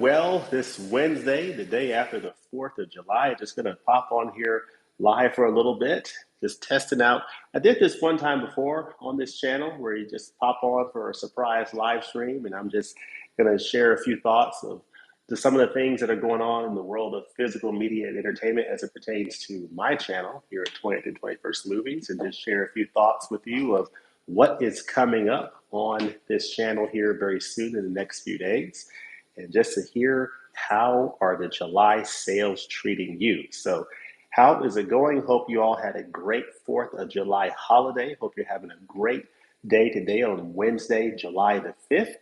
Well, this Wednesday, the day after the 4th of July, just going to pop on here live for a little bit, just testing out. I did this one time before on this channel where you just pop on for a surprise live stream, and I'm just going to share a few thoughts of just some of the things that are going on in the world of physical media and entertainment as it pertains to my channel here at 20th and 21st Movies, and just share a few thoughts with you of what is coming up on this channel here very soon in the next few days, and just to hear how are the July sales treating you. So how is it going? Hope you all had a great 4th of July holiday. Hope you're having a great day today on Wednesday, July the 5th.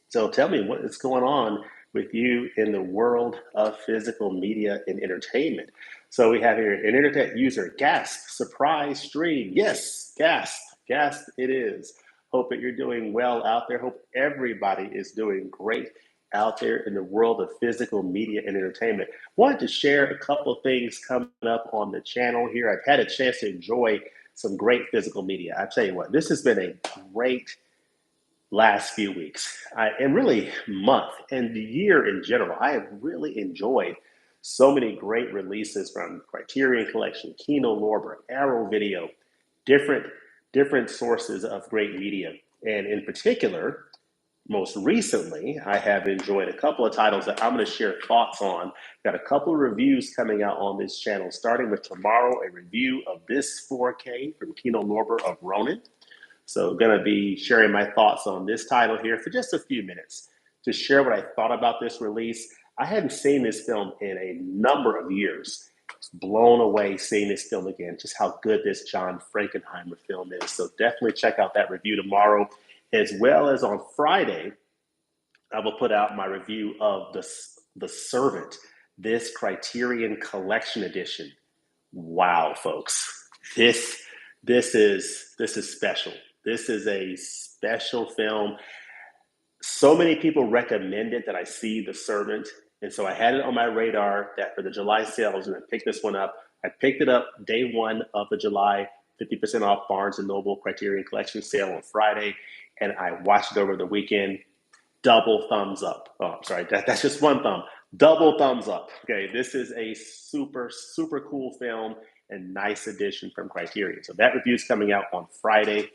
So tell me what is going on with you in the world of physical media and entertainment. So we have here an internet user, gasp, surprise stream. Yes, gasp, gasp it is. Hope that you're doing well out there. Hope everybody is doing great out there in the world of physical media and entertainment. Wanted to share a couple of things coming up on the channel here. I've had a chance to enjoy some great physical media. I tell you what, this has been a great last few weeks and really month and the year in general. I have really enjoyed so many great releases from Criterion Collection, Kino Lorber, Arrow Video, different sources of great media. And in particular, most recently, I have enjoyed a couple of titles that I'm going to share thoughts on. Got a couple of reviews coming out on this channel, starting with tomorrow, a review of this 4K from Kino Lorber of Ronin. So going to be sharing my thoughts on this title here for just a few minutes to share what I thought about this release. I hadn't seen this film in a number of years. I was blown away seeing this film again, just how good this John Frankenheimer film is. So definitely check out that review tomorrow, as well as on Friday, I will put out my review of The Servant, this Criterion Collection edition. Wow, folks, this is special. This is a special film. So many people recommended that I see The Servant, and so I had it on my radar that for the July sale, I was going to pick this one up. I picked it up day one of the July 50% off Barnes & Noble Criterion Collection sale on Friday, and I watched it over the weekend. Double thumbs up. Oh, I'm sorry, that's just one thumb. Double thumbs up. Okay, this is a super, super cool film and nice addition from Criterion. So that review is coming out on Friday.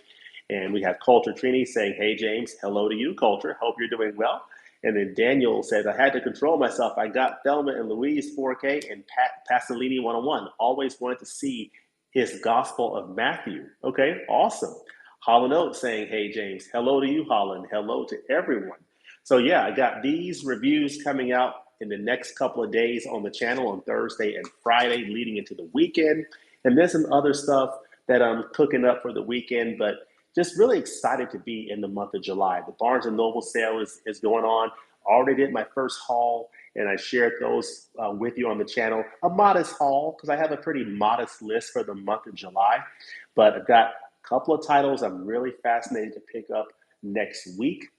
And we have Coulter Trini saying, hey, James, hello to you, Coulter. Hope you're doing well. And then Daniel says, I had to control myself. I got Thelma and Louise 4K and Pasolini 101. Always wanted to see his Gospel of Matthew. Okay, awesome. Holland Oak saying, hey, James, hello to you, Holland. Hello to everyone. So yeah, I got these reviews coming out in the next couple of days on the channel on Thursday and Friday leading into the weekend. And there's some other stuff that I'm cooking up for the weekend, but just really excited to be in the month of July. The Barnes & Noble sale is going on. Already did my first haul, and I shared those with you on the channel. A modest haul, because I have a pretty modest list for the month of July. But I've got a couple of titles I'm really fascinated to pick up next week,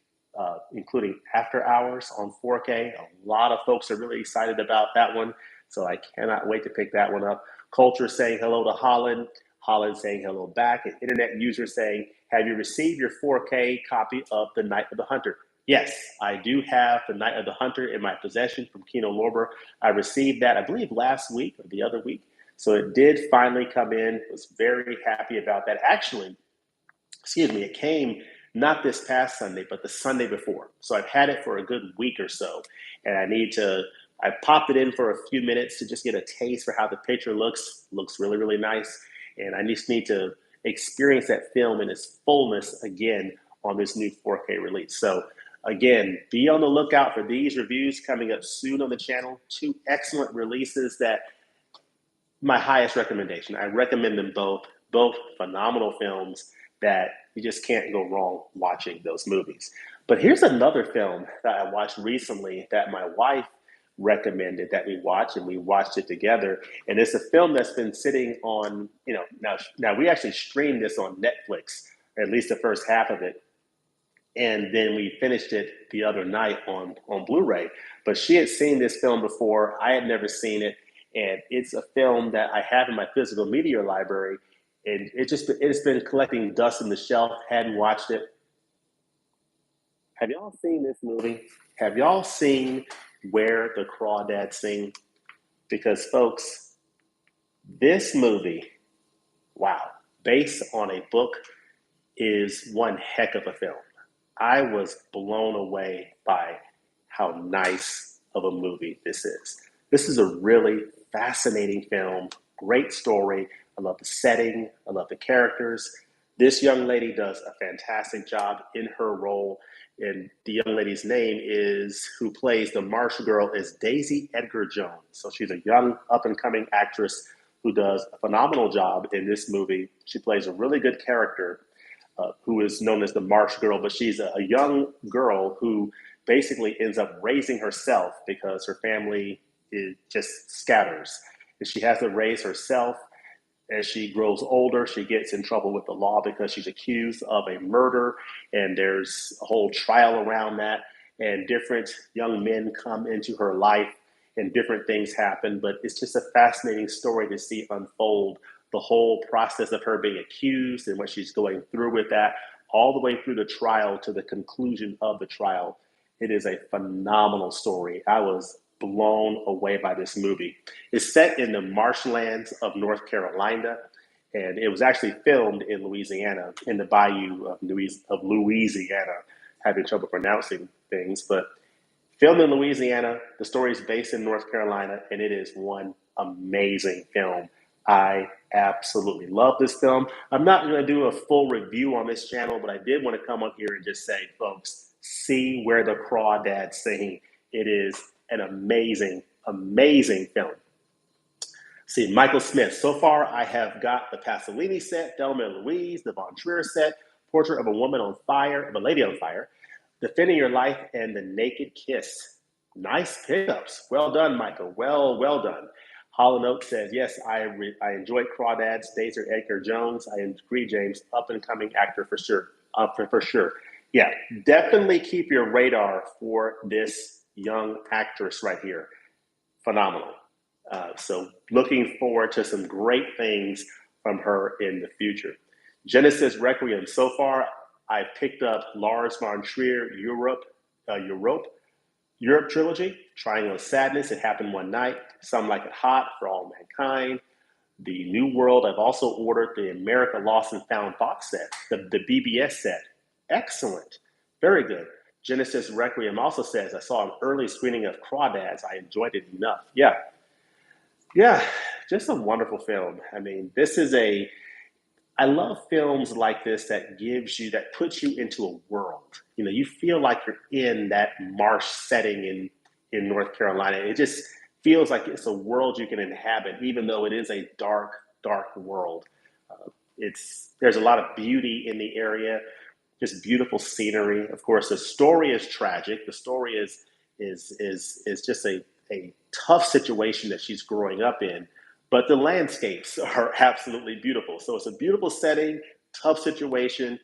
including After Hours on 4K. A lot of folks are really excited about that one, so I cannot wait to pick that one up. Culture saying hello to Holland. Holland saying hello back. An internet user saying, have you received your 4K copy of The Night of the Hunter? Yes, I do have The Night of the Hunter in my possession from Kino Lorber. I received that, I believe, last week or the other week. So it did finally come in. Was very happy about that. Actually, it came not this past Sunday, but the Sunday before. So I've had it for a good week or so. And I popped it in for a few minutes to just get a taste for how the picture looks. Looks really, really nice. And I just need to experience that film in its fullness again on this new 4K release. So again, be on the lookout for these reviews coming up soon on the channel. Two excellent releases that my highest recommendation. I recommend them both phenomenal films that you just can't go wrong watching those movies. But here's another film that I watched recently that my wife recommended that we watch, and we watched it together. And it's a film that's been sitting on, now we actually streamed this on Netflix, or at least the first half of it. And then we finished it the other night on Blu-ray. But she had seen this film before. I had never seen it. And it's a film that I have in my physical media library. And it's been collecting dust in the shelf. Hadn't watched it. Have y'all seen this movie? Have y'all seen Where the Crawdads Sing? Because, folks, this movie, wow, based on a book, is one heck of a film. I was blown away by how nice of a movie this is. This is a really fascinating film, great story. I love the setting, I love the characters. This young lady does a fantastic job in her role. And the young lady's name is, who plays the Marsh girl, is Daisy Edgar Jones. So she's a young, up and coming actress who does a phenomenal job in this movie. She plays a really good character who is known as the Marsh girl, but she's a young girl who basically ends up raising herself because her family just scatters. And she has to raise herself. As she grows older, she gets in trouble with the law because she's accused of a murder, and there's a whole trial around that. And different young men come into her life, and different things happen. But it's just a fascinating story to see unfold the whole process of her being accused and what she's going through with that, all the way through the trial to the conclusion of the trial. It is a phenomenal story. I was blown away by this movie. It's set in the marshlands of North Carolina, and it was actually filmed in Louisiana, in the bayou of Louisiana. Having trouble pronouncing things, but filmed in Louisiana. The story is based in North Carolina, and it is one amazing film. I absolutely love this film. I'm not going to do a full review on this channel, but I did want to come up here and just say, folks, see Where the Crawdads Sing. It is an amazing, amazing film. See, Michael Smith. So far, I have got the Pasolini set, Thelma and Louise, the Von Trier set, Portrait of a Woman on Fire, of a Lady on Fire, Defending Your Life, and The Naked Kiss. Nice pickups. Well done, Michael. Well done. Holland Oak says, yes, I enjoyed Crawdads, Daisy Edgar Jones. I agree, James. Up and coming actor for sure. For sure. Yeah, definitely keep your radar for this young actress right here. Phenomenal. So looking forward to some great things from her in the future. Genesis Requiem. So far, I picked up Lars von Trier Europe trilogy, Triangle of Sadness, It Happened One Night, Some Like It Hot, For All Mankind, The New World. I've also ordered the America Lost and Found box set, the BBS set. Excellent. Very good. Genesis Requiem also says, I saw an early screening of Crawdads. I enjoyed it enough. Yeah, just a wonderful film. I mean, I love films like this that puts you into a world. You know, you feel like you're in that marsh setting in North Carolina. It just feels like it's a world you can inhabit, even though it is a dark, dark world. There's a lot of beauty in the area, just beautiful scenery. Of course, the story is tragic. The story is just a tough situation that she's growing up in, but the landscapes are absolutely beautiful. So it's a beautiful setting, tough situation,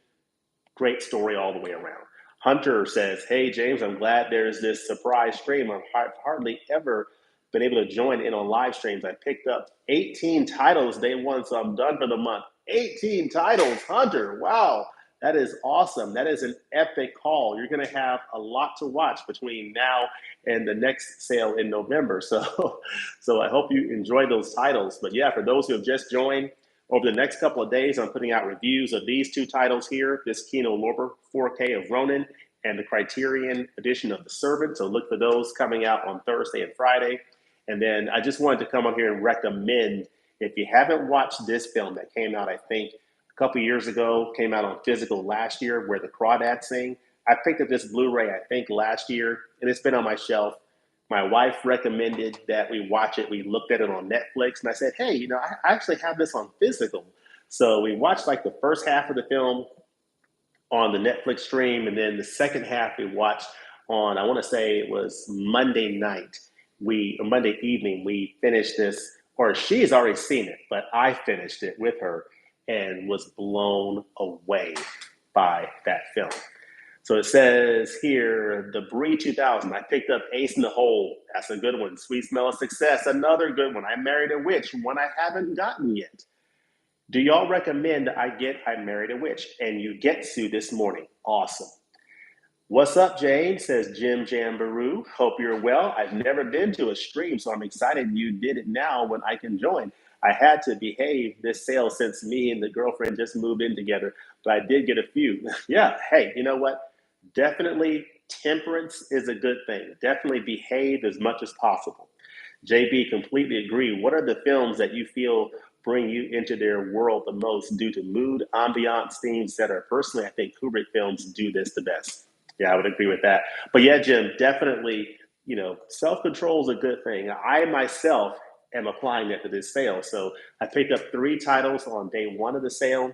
great story all the way around. Hunter says, hey, James, I'm glad there's this surprise stream. I've hardly ever been able to join in on live streams. I picked up 18 titles day one, so I'm done for the month. 18 titles, Hunter. Wow, that is awesome. That is an epic haul. You're going to have a lot to watch between now and the next sale in November. So I hope you enjoy those titles. But yeah, for those who have just joined, over the next couple of days, I'm putting out reviews of these two titles here, this Kino Lorber 4K of Ronin and the Criterion edition of The Servant. So look for those coming out on Thursday and Friday. And then I just wanted to come on here and recommend, if you haven't watched this film that came out, I think, a couple years ago, came out on physical last year, Where the Crawdads Sing. I picked up this Blu-ray, I think, last year, and it's been on my shelf. My wife recommended that we watch it. We looked at it on Netflix, and I said, hey, I actually have this on physical. So we watched like the first half of the film on the Netflix stream, and then the second half we watched on, I want to say it was Monday evening, we finished this, or she's already seen it, but I finished it with her and was blown away by that film. So it says here, the Bree 2000, I picked up Ace in the Hole. That's a good one. Sweet Smell of Success, another good one. I Married a Witch, one I haven't gotten yet. Do y'all recommend I get I Married a Witch? And you get to this morning. Awesome. What's up, Jane? Says Jim Jambaroo. Hope you're well. I've never been to a stream, so I'm excited you did it now when I can join. I had to behave this sale since me and the girlfriend just moved in together, but I did get a few. Yeah, hey, you know what? Definitely temperance is a good thing. Definitely behave as much as possible. JB, completely agree. What are the films that you feel bring you into their world the most due to mood, ambiance, themes, etc.? Personally, I think Kubrick films do this the best. Yeah, I would agree with that. But yeah, Jim, definitely, self control is a good thing. I myself am applying that to this sale. So I picked up three titles on day one of the sale,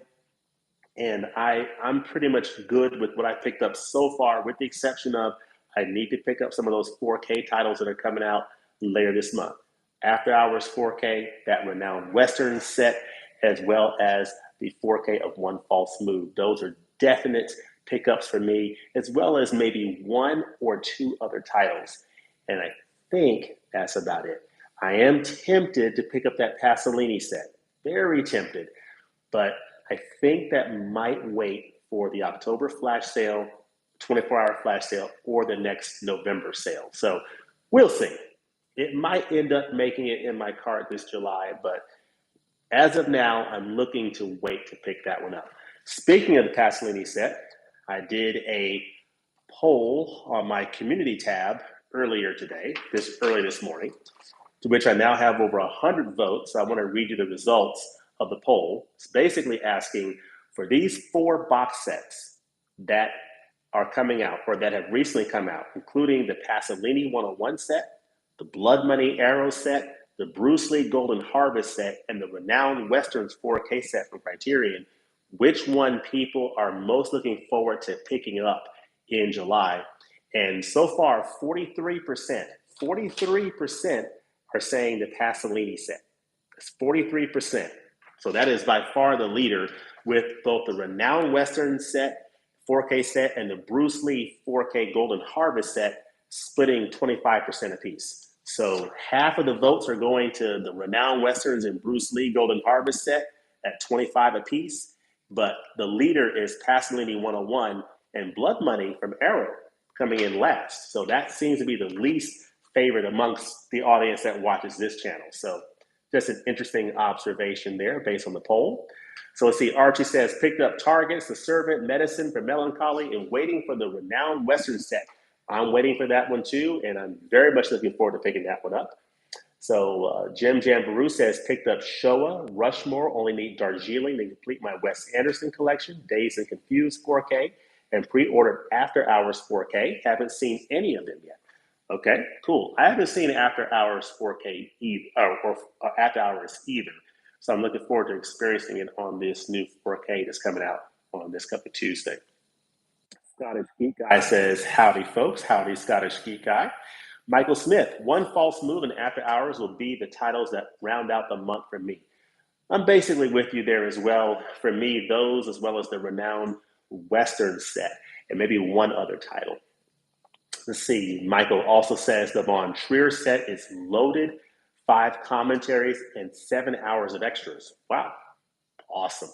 and I'm pretty much good with what I picked up so far, with the exception of I need to pick up some of those 4K titles that are coming out later this month. After Hours 4K, that renowned Western set, as well as the 4K of One False Move. Those are definite pickups for me, as well as maybe one or two other titles. And I think that's about it. I am tempted to pick up that Pasolini set. Very tempted. But I think that might wait for the October flash sale, 24-hour flash sale, or the next November sale. So we'll see. It might end up making it in my cart this July, but as of now, I'm looking to wait to pick that one up. Speaking of the Pasolini set, I did a poll on my community tab earlier today, early this morning, to which I now have over 100 votes. So I want to read you the results of the poll. It's basically asking for these four box sets that are coming out or that have recently come out, including the Pasolini 101 set, the Blood Money Arrow set, the Bruce Lee Golden Harvest set, and the Renowned Westerns 4K set from Criterion, which one people are most looking forward to picking up in July. And so far, 43% are saying the Pasolini set. That's 43%. So that is by far the leader, with both the Renowned Western set, 4K set, and the Bruce Lee 4K Golden Harvest set splitting 25% apiece. So half of the votes are going to the Renowned Westerns and Bruce Lee Golden Harvest set at 25 apiece. But the leader is Pasolini 101 and Blood Money from Arrow coming in last. So that seems to be the least favorite amongst the audience that watches this channel. So just an interesting observation there based on the poll. So let's see, Archie says, picked up Targets, The Servant, Medicine for Melancholy, and waiting for the Renowned Western set. I'm waiting for that one too, and I'm very much looking forward to picking that one up. So Jim Jambaroo says, picked up Showa, Rushmore, Only Need Darjeeling to complete my Wes Anderson collection, Dazed and Confused 4K, and pre-ordered After Hours 4K. Haven't seen any of them yet. Okay, cool. I haven't seen After Hours 4K either, or After Hours either. So I'm looking forward to experiencing it on this new 4K that's coming out on this coming Tuesday. Scottish Geek Guy says, howdy folks, howdy Scottish Geek Guy. Michael Smith, One False Move and After Hours will be the titles that round out the month for me. I'm basically with you there as well. For me, those as well as the Renowned Western set and maybe one other title. Let's see, Michael also says the Von Trier set is loaded, 5 commentaries and 7 hours of extras. Wow, awesome.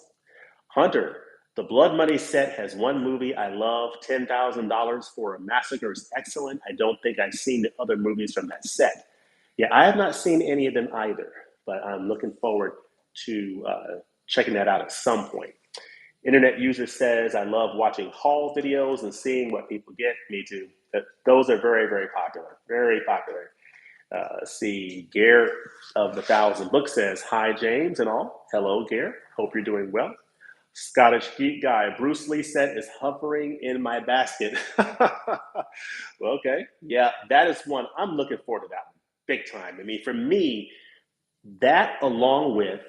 Hunter, the Blood Money set has one movie I love, $10,000 for a Massacre is excellent. I don't think I've seen the other movies from that set. Yeah, I have not seen any of them either, but I'm looking forward to checking that out at some point. Internet user says, I love watching haul videos and seeing what people get. Me too. Those are very, very popular. Very popular. See, Gare of the Thousand Books says, hi, James and all. Hello, Gare. Hope you're doing well. Scottish Geek Guy, Bruce Lee set is hovering in my basket. Well, okay. Yeah, that is one. I'm looking forward to that one. Big time. I mean, for me, that along with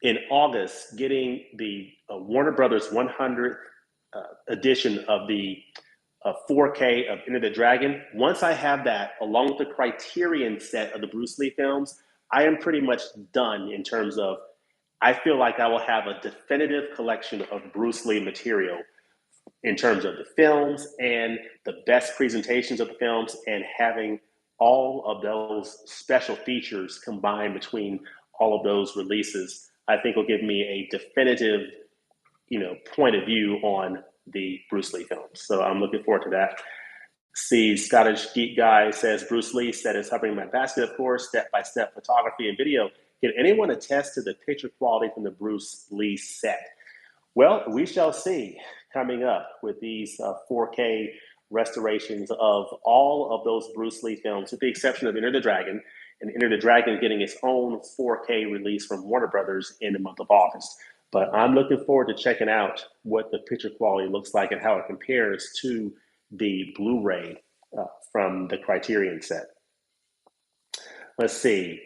in August, getting the Warner Brothers 100th edition of the 4K of Enter the Dragon. Once I have that, along with the Criterion set of the Bruce Lee films, I am pretty much done in terms of, I feel like I will have a definitive collection of Bruce Lee material in terms of the films and the best presentations of the films, and having all of those special features combined between all of those releases, I think will give me a definitive, point of view on the Bruce Lee films. So I'm looking forward to that. See, Scottish Geek Guy says Bruce Lee said is hovering my basket, of course, step-by-step photography and video. Can anyone attest to the picture quality from the Bruce Lee set? Well, we shall see coming up with these 4K restorations of all of those Bruce Lee films, with the exception of Enter the Dragon, and Enter the Dragon getting its own 4K release from Warner Brothers in the month of August. But I'm looking forward to checking out what the picture quality looks like and how it compares to the Blu-ray from the Criterion set. Let's see.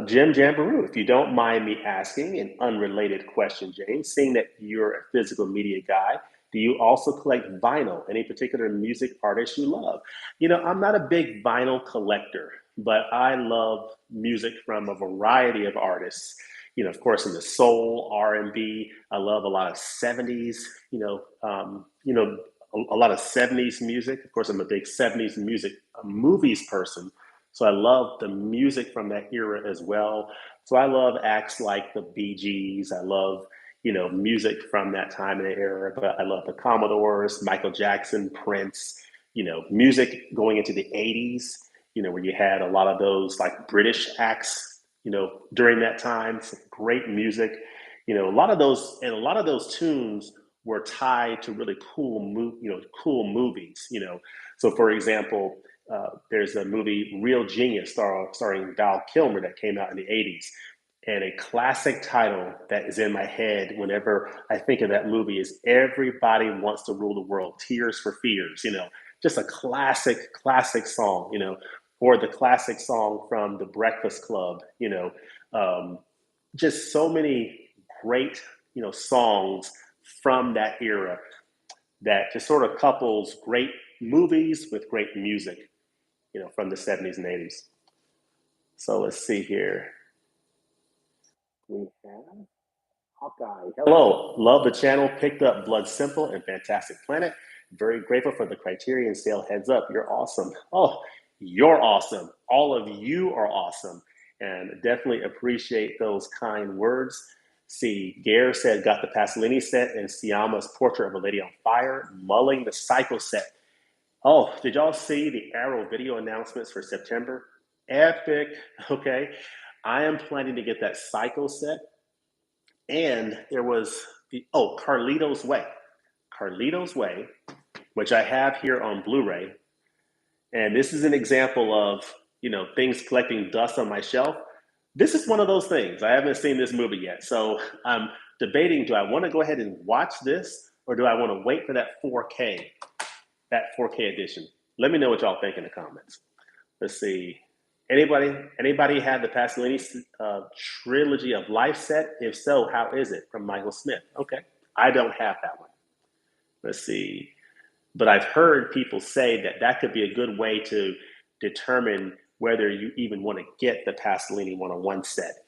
Jim Jambaroo, if you don't mind me asking an unrelated question, James, seeing that you're a physical media guy, do you also collect vinyl? Any particular music artists you love? You know, I'm not a big vinyl collector, but I love music from a variety of artists. You know, of course, in the soul, R&B, I love a lot of 70s, a lot of 70s music. Of course, I'm a big 70s music movies person. So I love the music from that era as well. So I love acts like the Bee Gees. I love, music from that time and era. But I love the Commodores, Michael Jackson, Prince, music going into the 80s, where you had a lot of those like British acts, during that time. Some great music. A lot of those tunes were tied to really cool movies, So for example, there's a movie, Real Genius, starring Val Kilmer, that came out in the 80s. And a classic title that is in my head whenever I think of that movie is Everybody Wants to Rule the World, Tears for Fears, just a classic song, or the classic song from The Breakfast Club, just so many great, songs from that era that just sort of couples great movies with great music, from the 70s and 80s. So let's see here. We have Hawkeye. Hello, love the channel. Picked up Blood Simple and Fantastic Planet. Very grateful for the Criterion sale. Heads up, you're awesome. Oh, you're awesome. All of you are awesome. And definitely appreciate those kind words. See, Gare said, got the Pasolini set and Siama's Portrait of a Lady on Fire, mulling the Psycho set. Oh, did y'all see the Arrow video announcements for September? Epic. Okay. I am planning to get that Psycho set. And there was Carlito's Way. Carlito's Way, which I have here on Blu-ray. And this is an example of, things collecting dust on my shelf. This is one of those things. I haven't seen this movie yet. So I'm debating, do I want to go ahead and watch this, or do I want to wait for that 4K edition? Let me know what y'all think in the comments. Let's see. Anybody have the Pasolini trilogy of life set? If so, how is it? From Michael Smith. Okay. I don't have that one. Let's see. But I've heard people say that could be a good way to determine whether you even want to get the Pasolini one-on-one set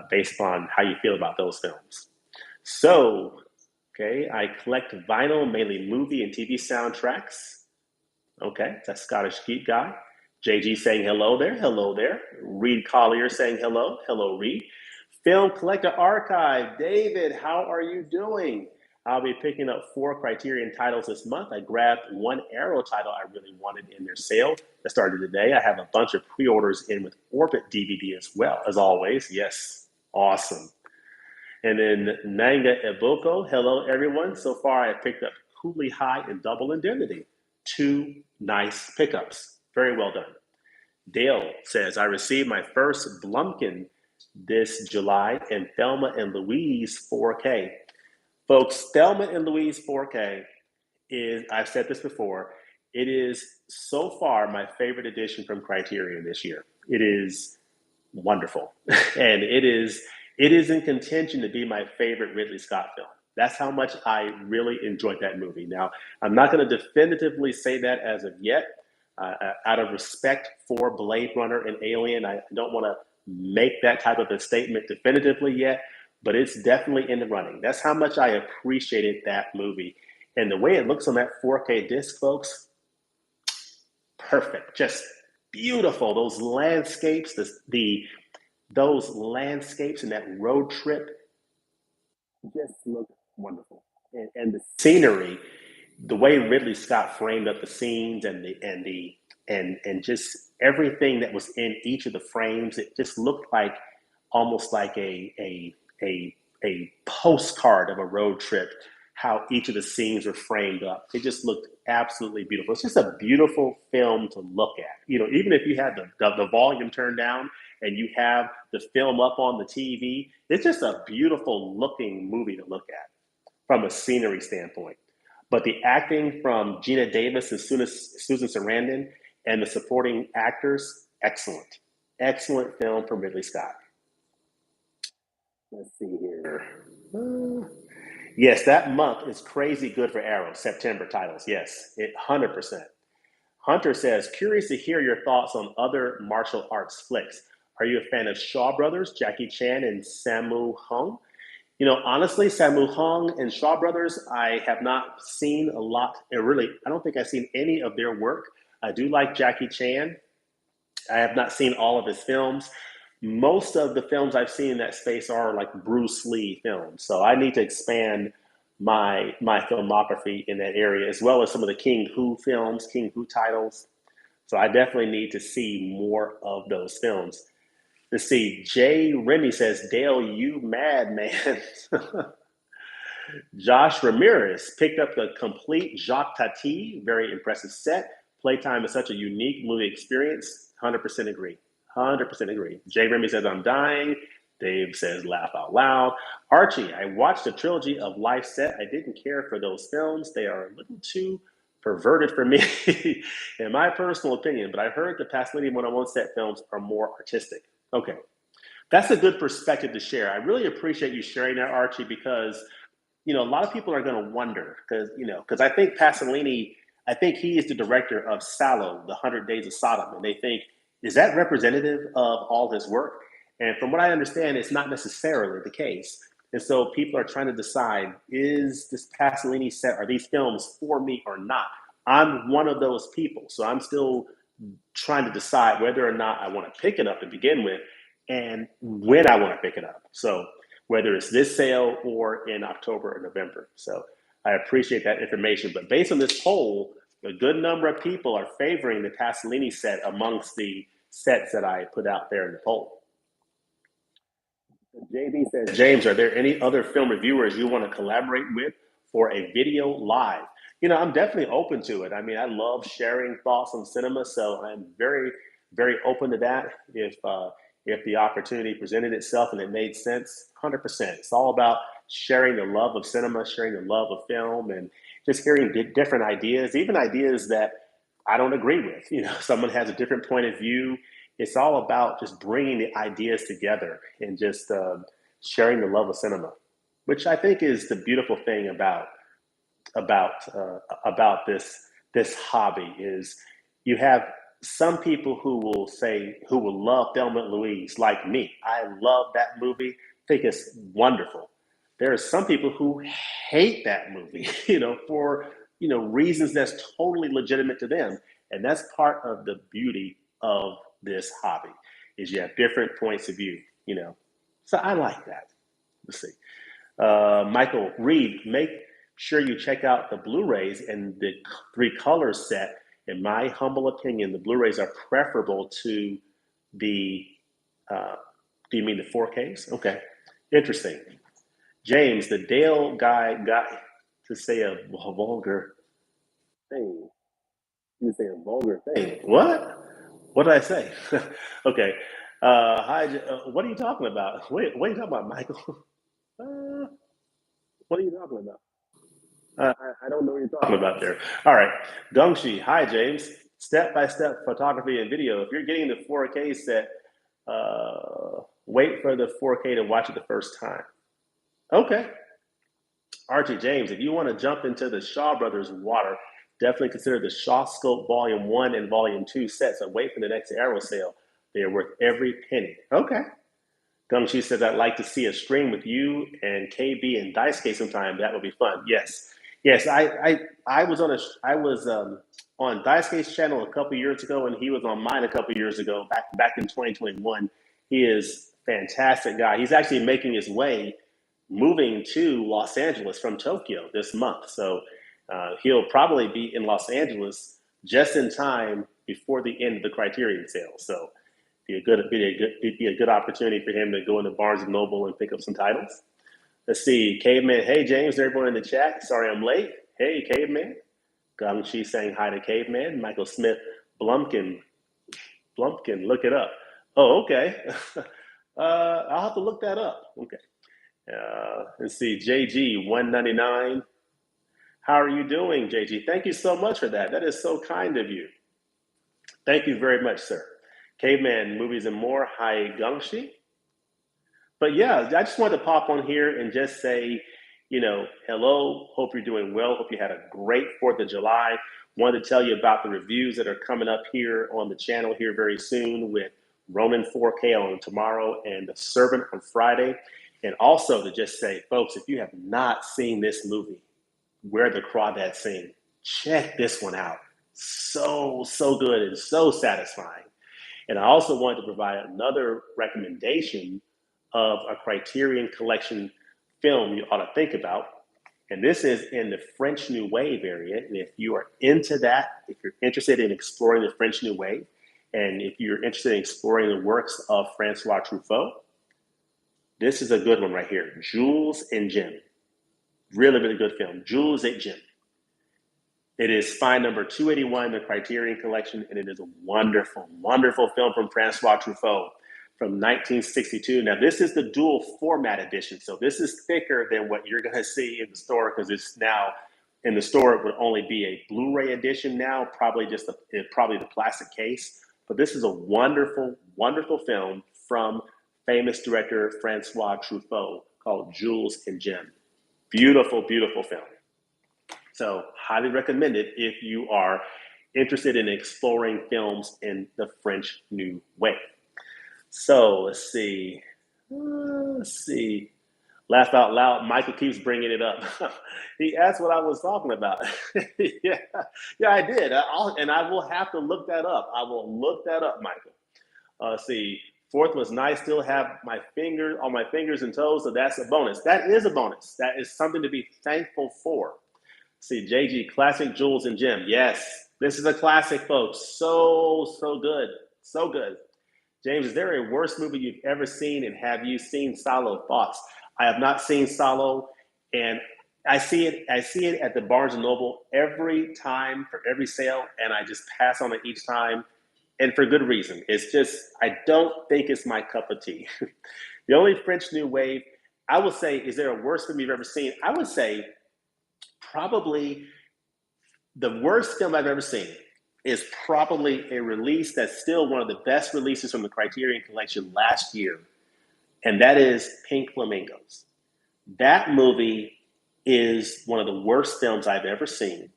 based on how you feel about those films. So, okay, I collect vinyl, mainly movie and TV soundtracks. Okay, that's Scottish Geek Guy. JG saying hello there. Hello there. Reed Collier saying hello. Hello, Reed. Film Collector Archive. David, how are you doing? I'll be picking up 4 Criterion titles this month. I grabbed one Arrow title I really wanted in their sale that started today. I have a bunch of pre-orders in with Orbit DVD as well, as always. Yes, awesome. And then Nanga Eboko, hello everyone. So far I picked up Cooley High and Double Indemnity. 2 nice pickups. Very well done. Dale says, I received my first Blumkin this July and Thelma and Louise 4K. Folks, Thelma and Louise 4K is, I've said this before, it is so far my favorite edition from Criterion this year. It is wonderful. And it is in contention to be my favorite Ridley Scott film. That's how much I really enjoyed that movie. Now, I'm not going to definitively say that as of yet. Out of respect for Blade Runner and Alien, I don't want to make that type of a statement definitively yet, but it's definitely in the running. That's how much I appreciated that movie. And the way it looks on that 4K disc, folks, perfect. Just beautiful. Those landscapes, those landscapes and that road trip just look wonderful. and the scenery, the way Ridley Scott framed up the scenes and just everything that was in each of the frames, it just looked like almost like a postcard of a road trip. How each of the scenes were framed up, it just looked absolutely beautiful. It's just a beautiful film to look at. You know, even if you had the volume turned down and you have the film up on the TV, it's just a beautiful looking movie to look at from a scenery standpoint. But the acting from Gina Davis and Susan Sarandon and the supporting actors, excellent. Excellent film from Ridley Scott. Let's see here. Yes, that month is crazy good for Arrow. September titles. Yes, 100%. Hunter says, curious to hear your thoughts on other martial arts flicks. Are you a fan of Shaw Brothers, Jackie Chan, and Sammo Hung? You know, honestly, Sammo Hung and Shaw Brothers, I have not seen a lot. Really, I don't think I've seen any of their work. I do like Jackie Chan. I have not seen all of his films. Most of the films I've seen in that space are like Bruce Lee films. So I need to expand my filmography in that area, as well as some of the King Hu films, King Hu titles. So I definitely need to see more of those films. Let's see. Jay Remy says, Dale, you mad man. Josh Ramirez picked up the complete Jacques Tati, very impressive set. Playtime is such a unique movie experience. 100% agree. 100% agree. Jay Remy says, I'm dying. Dave says, laugh out loud. Archie, I watched the trilogy of Life Set. I didn't care for those films. They are a little too perverted for me, in my personal opinion. But I heard the Pasolini 101 set films are more artistic. Okay. That's a good perspective to share. I really appreciate you sharing that, Archie, because a lot of people are going to wonder because I think Pasolini, I think he is the director of Salò, The 100 Days of Sodom, and they think, is that representative of all his work? And from what I understand, it's not necessarily the case. And so people are trying to decide, is this Pasolini set, are these films for me or not? I'm one of those people, so I'm still trying to decide whether or not I want to pick it up to begin with and when I want to pick it up. So whether it's this sale or in October or November. So I appreciate that information. But based on this poll, a good number of people are favoring the Pasolini set amongst the sets that I put out there in the poll. JB says, James, are there any other film reviewers you want to collaborate with for a video live? I'm definitely open to it. I mean, I love sharing thoughts on cinema, so I'm very, very open to that. If the opportunity presented itself and it made sense, 100%. It's all about sharing the love of cinema, sharing the love of film, and just hearing different ideas, even ideas that I don't agree with. Someone has a different point of view. It's all about just bringing the ideas together and just sharing the love of cinema, which I think is the beautiful thing about this hobby is you have some people who will love Thelma and Louise like me. I love that movie. Think it's wonderful. There are some people who hate that movie, for reasons that's totally legitimate to them, and that's part of the beauty of this hobby is you have different points of view. So I like that. Let's see. Michael Reed, make sure you check out the Blu-rays and the three colors set. In my humble opinion, the Blu-rays are preferable to the, do you mean the 4Ks? Okay, interesting. James, the Dale guy got to say a vulgar thing. You say a vulgar thing. What? What did I say? Okay. Hi, what are you talking about? Wait, what are you talking about, Michael? Uh, what are you talking about? I don't know what you're talking about there. All right. Gongshi, hi, James. Step by step photography and video. If you're getting the 4K set, wait for the 4K to watch it the first time. Okay. Archie James, if you want to jump into the Shaw Brothers water, definitely consider the Shaw Scope Volume 1 and Volume 2 sets and wait for the next Arrow sale. They are worth every penny. Okay. Gumshoe says, I'd like to see a stream with you and KB and Dice K sometime. That would be fun. Yes. Yes, I was on Dice K's channel a couple years ago, and he was on mine a couple years ago, back in 2021. He is a fantastic guy. He's actually making his way moving to Los Angeles from Tokyo this month. So he'll probably be in Los Angeles just in time before the end of the Criterion sale. So be a good opportunity for him to go into Barnes and Noble and pick up some titles. Let's see, Caveman. Hey James, everyone in the chat. Sorry I'm late. Hey Caveman. Gong Chi saying hi to Caveman. Michael Smith, Blumpkin, look it up. Oh, okay. I'll have to look that up. Okay. Let's see, JG 199. How are you doing, JG? Thank you so much for that. That is so kind of you. Thank you very much, sir. Caveman Movies and More. Hi, Gongshi. But yeah, I just wanted to pop on here and just say, hello. Hope you're doing well. Hope you had a great 4th of July. Wanted to tell you about the reviews that are coming up here on the channel here very soon with Ronin 4K on tomorrow and The Servant on Friday. And also to just say, folks, if you have not seen this movie, Where the Crawdads Sing, check this one out. So good and so satisfying. And I also wanted to provide another recommendation of a Criterion Collection film you ought to think about. And this is in the French New Wave area. And if you are into that, if you're interested in exploring the French New Wave, and if you're interested in exploring the works of Francois Truffaut, this is a good one right here. Jules and Jim. Really good film. Jules and Jim. It is spine number 281 in the Criterion Collection, and it is a wonderful film from Francois Truffaut from 1962. Now, this is the dual format edition, so this is thicker than what you're going to see in the store because it's now in the store. It would only be a Blu-ray edition now, probably the plastic case. But this is a wonderful film from famous director Francois Truffaut called Jules and Jim. Beautiful film. So highly recommend it if you are interested in exploring films in the French New Wave. So let's see. Laugh out loud. Michael keeps bringing it up. He asked what I was talking about. yeah, I did. And I will have to look that up. I will look that up, Michael. Let's see. 4th was nice. Still have my fingers and toes. So that's a bonus. That is a bonus. That is something to be thankful for. See, JG, classic Jules and Jim. Yes, this is a classic, folks. So good. So good. James, is there a worse movie you've ever seen, and have you seen Solo? Thoughts? I have not seen Solo, and I see it at the Barnes and Noble every time for every sale, and I just pass on it each time, and for good reason. It's just, I don't think it's my cup of tea. The only French New Wave, I will say, is there a worse film you've ever seen? I would say probably the worst film I've ever seen is probably a release that's still one of the best releases from the Criterion Collection last year, and that is Pink Flamingos. That movie is one of the worst films I've ever seen,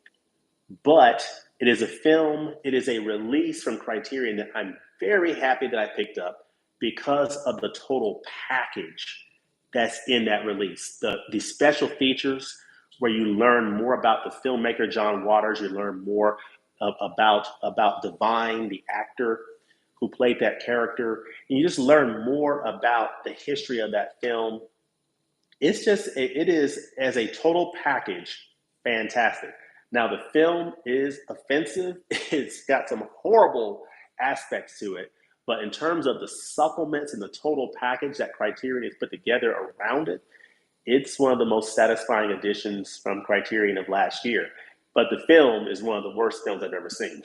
but it is a release from Criterion that I'm very happy that I picked up because of the total package that's in that release. The special features where you learn more about the filmmaker, John Waters, you learn more about Divine, the actor who played that character, and you just learn more about the history of that film. It is, as a total package, fantastic. Now, the film is offensive. It's got some horrible aspects to it, but in terms of the supplements and the total package that Criterion has put together around it, it's one of the most satisfying additions from Criterion of last year. But the film is one of the worst films I've ever seen.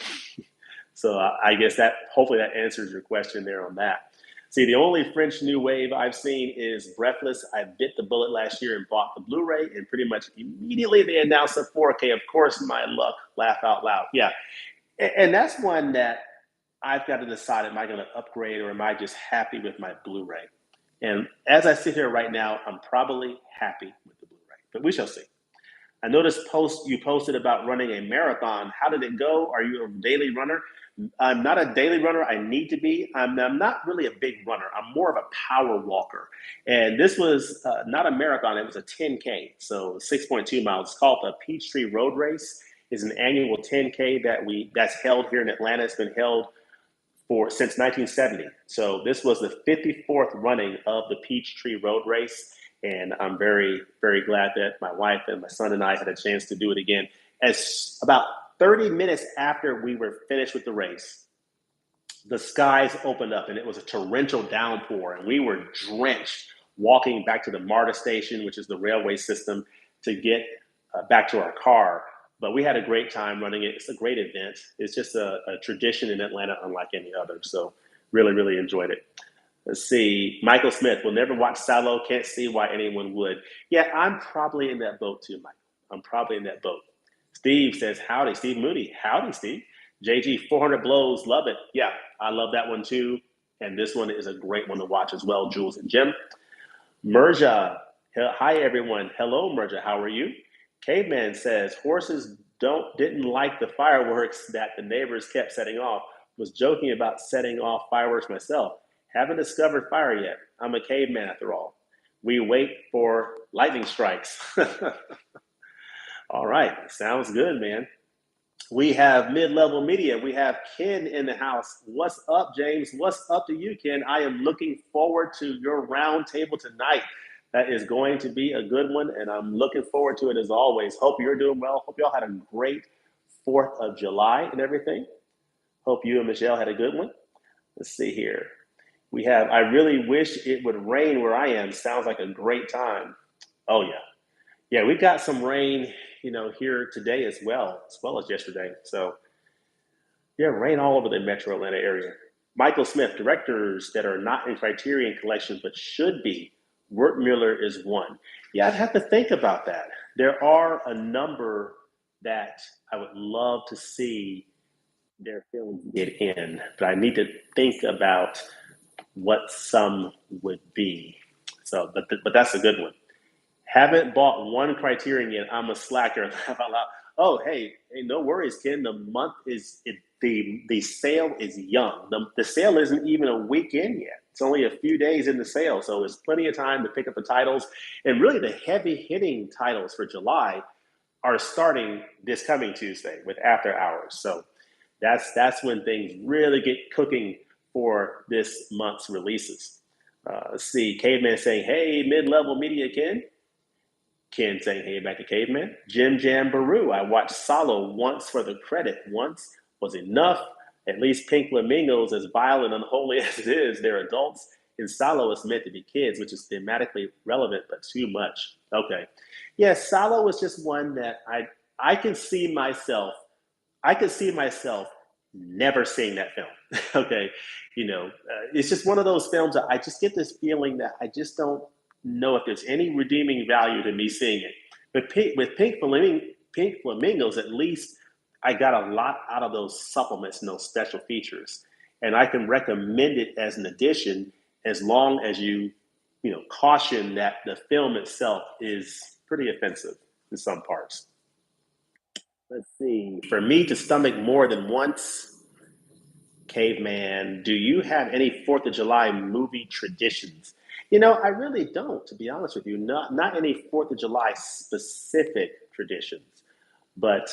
So I guess hopefully that answers your question there on that. See, the only French New Wave I've seen is Breathless. I bit the bullet last year and bought the Blu-ray, and pretty much immediately they announced the 4K. Of course, my luck, laugh out loud. Yeah, and that's one that I've got to decide, am I going to upgrade or am I just happy with my Blu-ray? And as I sit here right now, I'm probably happy with the Blu-ray, but we shall see. I noticed you posted about running a marathon. How did it go? Are you a daily runner? I'm not a daily runner. I need to be. I'm not really a big runner. I'm more of a power walker. And this was not a marathon. It was a 10K, so 6.2 miles. It's called the Peachtree Road Race. It's an annual 10K that's held here in Atlanta. It's been held since 1970. So this was the 54th running of the Peachtree Road Race. And I'm very, very glad that my wife and my son and I had a chance to do it again. As about 30 minutes after we were finished with the race, the skies opened up and it was a torrential downpour, and we were drenched walking back to the MARTA station, which is the railway system, to get back to our car. But we had a great time running it. It's a great event. It's just a tradition in Atlanta unlike any other. So really, really enjoyed it. Let's see. Michael Smith will never watch Silo. Can't see why anyone would. Yeah, I'm probably in that boat too, Mike. I'm probably in that boat. Steve says, howdy. Steve Moody. Howdy, Steve. JG, 400 blows. Love it. Yeah, I love that one too. And this one is a great one to watch as well. Jules and Jim. Merja. Hi, everyone. Hello, Merja. How are you? Caveman says, horses didn't like the fireworks that the neighbors kept setting off. Was joking about setting off fireworks myself. Haven't discovered fire yet. I'm a caveman after all. We wait for lightning strikes. All right. Sounds good, man. We have mid-level media. We have Ken in the house. What's up, James? What's up to you, Ken? I am looking forward to your round table tonight. That is going to be a good one, and I'm looking forward to it as always. Hope you're doing well. Hope y'all had a great 4th of July and everything. Hope you and Michelle had a good one. Let's see here. We have, I really wish it would rain where I am. Sounds like a great time. Oh, yeah. Yeah, we got some rain, here today as well as yesterday. So, yeah, rain all over the metro Atlanta area. Michael Smith, directors that are not in Criterion Collection but should be. Wertmuller is one. Yeah, I'd have to think about that. There are a number that I would love to see their films get in, but I need to think about what some would be. So, but that's a good one. Haven't bought one Criterion yet. I'm a slacker. Laugh out loud. Oh, hey, no worries, Ken. The month the sale is young. The sale isn't even a week in yet. It's only a few days in the sale, so there's plenty of time to pick up the titles. And really, the heavy hitting titles for July are starting this coming Tuesday with After Hours. So that's when things really get cooking for this month's releases. Let's see, Caveman saying, hey, mid-level media, Ken. Ken saying, hey, back to Caveman. Jim Jam Baru, I watched Solo once for the credit. Once was enough. At least Pink Flamingos, as vile and unholy as it is, they're adults. And Solo is meant to be kids, which is thematically relevant, but too much. Okay. Yeah, Solo was just one that I can see myself never seeing that film. Okay. It's just one of those films that I just get this feeling that I just don't know if there's any redeeming value to me seeing it. But with Pink Flamingos, at least I got a lot out of those supplements and those special features. And I can recommend it as an addition as long as you caution that the film itself is pretty offensive in some parts. Let's see. For me to stomach more than once, Caveman, do you have any 4th of July movie traditions? I really don't, to be honest with you. Not any 4th of July specific traditions, but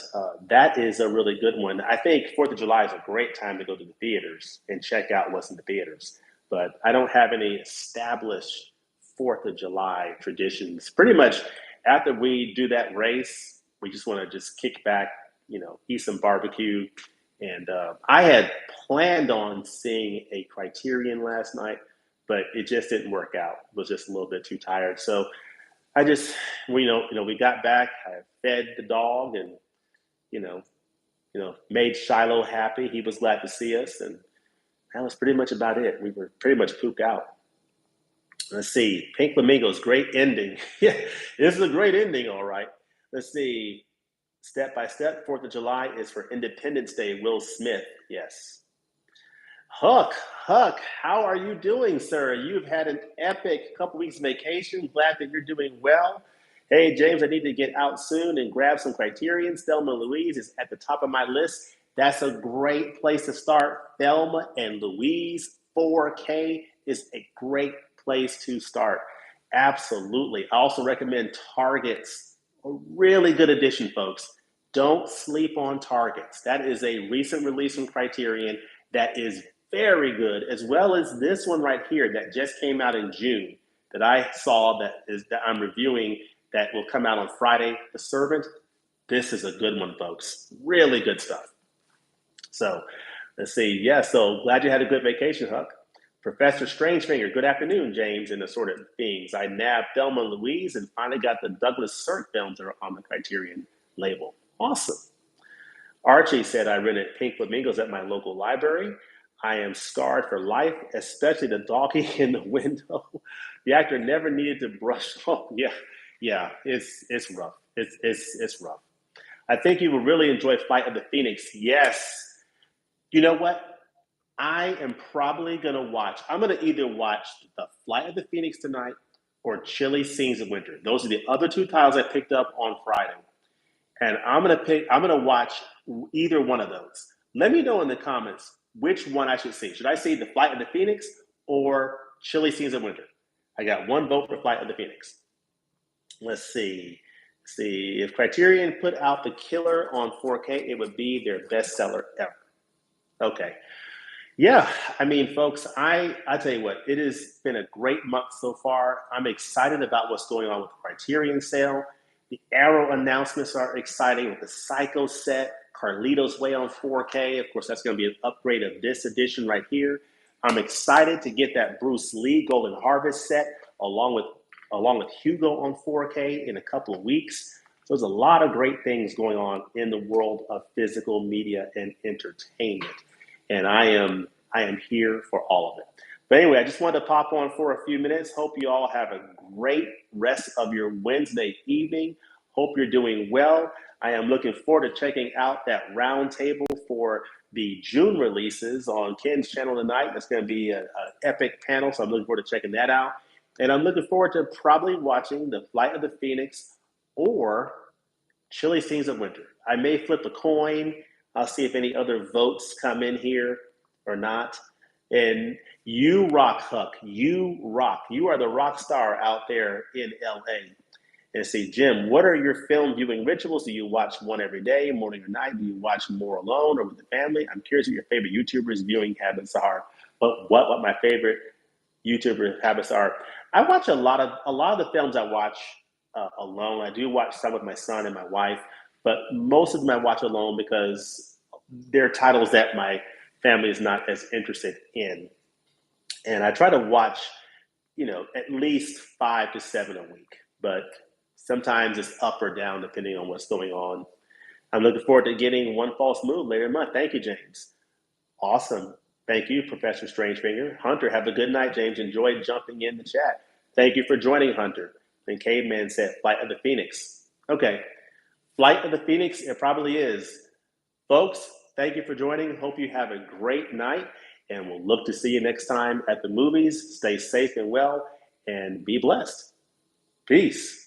that is a really good one. I think 4th of July is a great time to go to the theaters and check out what's in the theaters. But I don't have any established 4th of July traditions. Pretty much after we do that race, we just want to just kick back, eat some barbecue. And I had planned on seeing a Criterion last night, but it just didn't work out. I was just a little bit too tired. So I just, we got back. I fed the dog and, made Shiloh happy. He was glad to see us, and that was pretty much about it. We were pretty much pooped out. Let's see. Pink Flamingos, great ending. Yeah, this is a great ending, all right. Let's see. Step by step, 4th of July is for Independence Day. Will Smith, yes. Huck, how are you doing, sir? You've had an epic couple weeks vacation. Glad that you're doing well. Hey, James, I need to get out soon and grab some Criterion. Thelma and Louise is at the top of my list. That's a great place to start. Thelma and Louise 4K is a great place to start. Absolutely. I also recommend Targets. A really good addition, folks. Don't sleep on Targets. That is a recent release from Criterion that is very good, as well as this one right here that just came out in June. that I saw that I'm reviewing that will come out on Friday, The Servant. This is a good one, folks. Really good stuff. So let's see. Yeah, so glad you had a good vacation, Huck. Professor Strangefinger, good afternoon, James, and assorted things. I nabbed Thelma and Louise and finally got the Douglas Sirk films that are on the Criterion label. Awesome. Archie said I rented Pink Flamingos at my local library. I am scarred for life, especially the doggy in the window. The actor never needed to brush off. Yeah, it's rough. It's rough. I think you will really enjoy Flight of the Phoenix. Yes. You know what? I am probably gonna watch. I'm gonna either watch The Flight of the Phoenix tonight or Chilly Scenes of Winter. Those are the other two titles I picked up on Friday, and I'm gonna watch either one of those. Let me know in the comments which one I should see. Should I see The Flight of the Phoenix or Chilly Scenes of Winter? I got one vote for Flight of the Phoenix. Let's see. See if Criterion put out The Killer on 4K, it would be their bestseller ever. Okay. Yeah, I mean, folks, I tell you what, it has been a great month so far. I'm excited about what's going on with the Criterion sale. The Arrow announcements are exciting with the Psycho set, Carlito's Way on 4K. Of course, that's going to be an upgrade of this edition right here. I'm excited to get that Bruce Lee Golden Harvest set along with Hugo on 4K in a couple of weeks. So there's a lot of great things going on in the world of physical media and entertainment. And I am here for all of it. But anyway, I just wanted to pop on for a few minutes. Hope you all have a great rest of your Wednesday evening. Hope you're doing well. I am looking forward to checking out that roundtable for the June releases on Ken's channel tonight. That's going to be an epic panel, so I'm looking forward to checking that out. And I'm looking forward to probably watching The Flight of the Phoenix or Chilly Scenes of Winter. I may flip a coin. I'll see if any other votes come in here or not. And you rock, Huck. You rock. You are the rock star out there in LA. And see, Jim, what are your film viewing rituals? Do you watch one every day, morning or night? Do you watch more alone or with the family? I'm curious what your favorite YouTubers' viewing habits are. But what my favorite YouTuber habits are. I watch a lot of the films I watch alone. I do watch some with my son and my wife, but most of them I watch alone because they're titles that my family is not as interested in. And I try to watch, at least 5 to 7 a week, but sometimes it's up or down depending on what's going on. I'm looking forward to getting One False Move later in the month. Thank you, James. Awesome. Thank you, Professor Strangefinger. Hunter, have a good night, James. Enjoyed jumping in the chat. Thank you for joining, Hunter. And Caveman said, Flight of the Phoenix. Okay. Flight of the Phoenix, it probably is. Folks, thank you for joining. Hope you have a great night. And we'll look to see you next time at the movies. Stay safe and well, and be blessed. Peace.